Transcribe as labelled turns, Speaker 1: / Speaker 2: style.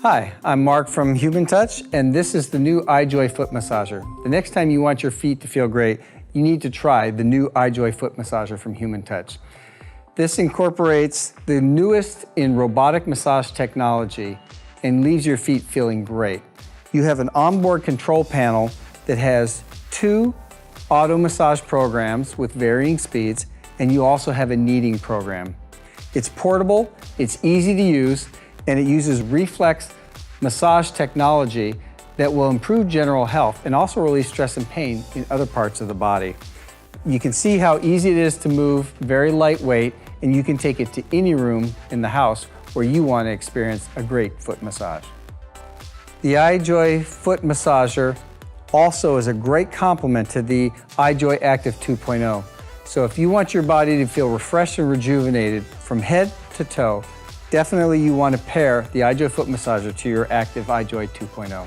Speaker 1: Hi, I'm Mark from Human Touch, and this is the new iJoy foot massager. The next time you want your feet to feel great, you need to try the new iJoy foot massager from Human Touch. This incorporates the newest in robotic massage technology and leaves your feet feeling great. You have an onboard control panel that has 2 auto massage programs with varying speeds, and you also have a kneading program. It's portable, it's easy to use, and it uses reflex massage technology that will improve general health and also relieve stress and pain in other parts of the body. You can see how easy it is to move, very lightweight, and you can take it to any room in the house where you want to experience a great foot massage. The iJoy foot massager also is a great complement to the iJoy Active 2.0. So if you want your body to feel refreshed and rejuvenated from head to toe, definitely you want to pair the iJoy foot massager to your active iJoy 2.0.